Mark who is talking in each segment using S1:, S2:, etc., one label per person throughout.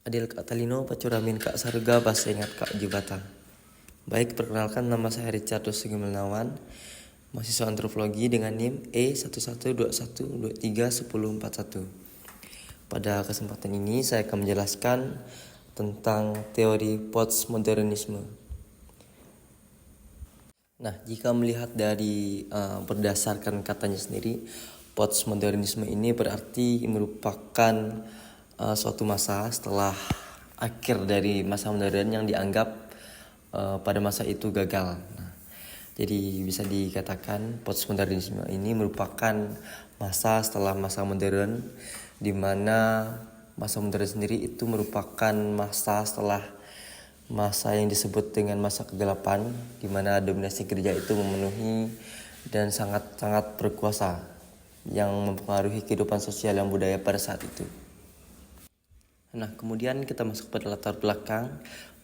S1: Adil Kak Talino, Pacuramin Kak Sarga, Bahasa Ingat Kak Jibata. Baik, perkenalkan nama saya Richard Gunawan, mahasiswa antropologi dengan NIM E1121231041. Pada kesempatan ini saya akan menjelaskan tentang teori postmodernisme. Nah, jika melihat dari berdasarkan katanya sendiri, postmodernisme ini berarti merupakan suatu masa setelah akhir dari masa modern yang dianggap pada masa itu gagal. Nah, jadi bisa dikatakan postmodernisme ini merupakan masa setelah masa modern, di mana masa modern sendiri itu merupakan masa setelah masa yang disebut dengan masa kegelapan, di mana dominasi gereja itu memenuhi dan sangat-sangat berkuasa yang mempengaruhi kehidupan sosial dan budaya pada saat itu. Nah, kemudian kita masuk pada latar belakang.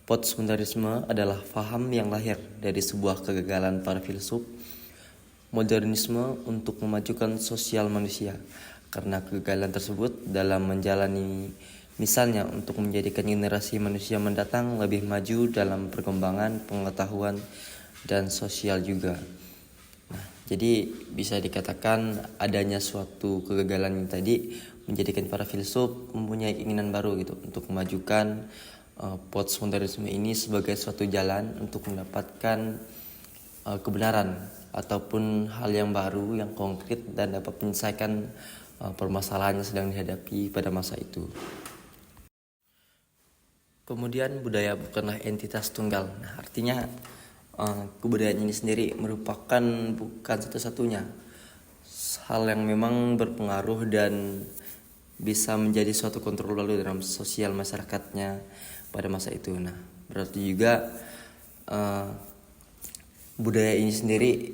S1: Postmodernisme adalah paham yang lahir dari sebuah kegagalan para filsuf modernisme untuk memajukan sosial manusia. Karena kegagalan tersebut dalam menjalani, misalnya untuk menjadikan generasi manusia mendatang lebih maju dalam perkembangan pengetahuan dan sosial juga. Nah, jadi bisa dikatakan adanya suatu kegagalan yang tadi menjadikan para filsuf mempunyai keinginan baru gitu untuk memajukan postmodernisme ini sebagai suatu jalan untuk mendapatkan kebenaran ataupun hal yang baru yang konkret dan dapat menyelesaikan permasalahan yang sedang dihadapi pada masa itu. Kemudian budaya bukanlah entitas tunggal. Nah, artinya kebudayaan ini sendiri merupakan bukan satu-satunya hal yang memang berpengaruh dan bisa menjadi suatu kontrol lalu dalam sosial masyarakatnya pada masa itu. Nah, berarti juga budaya ini sendiri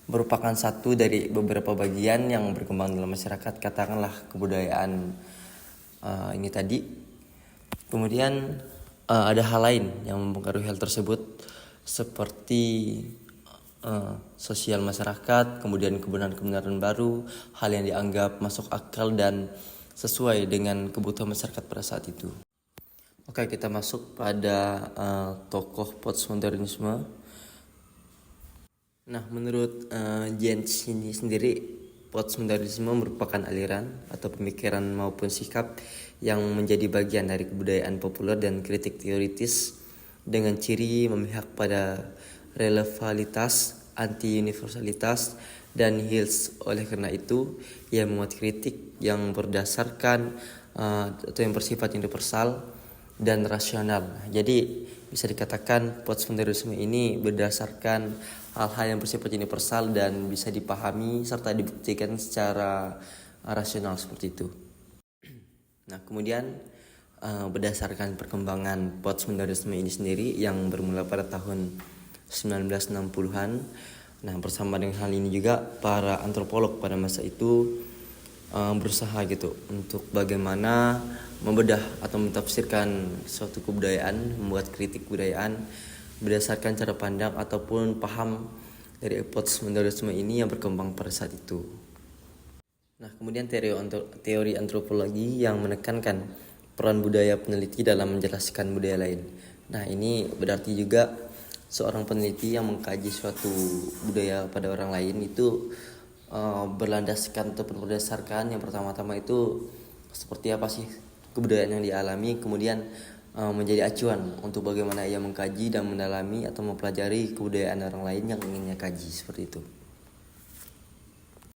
S1: merupakan satu dari beberapa bagian yang berkembang dalam masyarakat, katakanlah kebudayaan ini tadi. Kemudian ada hal lain yang mempengaruhi hal tersebut seperti sosial masyarakat, kemudian kebenaran-kebenaran baru, hal yang dianggap masuk akal dan sesuai dengan kebutuhan masyarakat pada saat itu. Oke, kita masuk pada tokoh postmodernisme. Nah, menurut Jens ini sendiri, postmodernisme merupakan aliran atau pemikiran maupun sikap yang menjadi bagian dari kebudayaan populer dan kritik teoritis dengan ciri memihak pada relevalitas, anti-universalitas, dan nihils. Oleh karena itu, ia memuat kritik yang berdasarkan atau yang bersifat universal dan rasional. Jadi bisa dikatakan postmodernisme ini berdasarkan hal-hal yang bersifat universal dan bisa dipahami serta dibuktikan secara rasional seperti itu. Nah, kemudian berdasarkan perkembangan postmodernisme ini sendiri yang bermula pada tahun 1960-an. Nah, bersama dengan hal ini juga para antropolog pada masa itu berusaha gitu untuk bagaimana membedah atau mentafsirkan suatu kebudayaan, membuat kritik kebudayaan berdasarkan cara pandang ataupun paham dari postmodernisme ini yang berkembang pada saat itu. Nah, kemudian teori antropologi yang menekankan peran budaya peneliti dalam menjelaskan budaya lain. Nah, ini berarti juga seorang peneliti yang mengkaji suatu budaya pada orang lain itu berlandaskan ataupun berdasarkan yang pertama-tama itu seperti apa sih kebudayaan yang dialami, kemudian menjadi acuan untuk bagaimana ia mengkaji dan mendalami atau mempelajari kebudayaan orang lain yang inginnya kaji, seperti itu.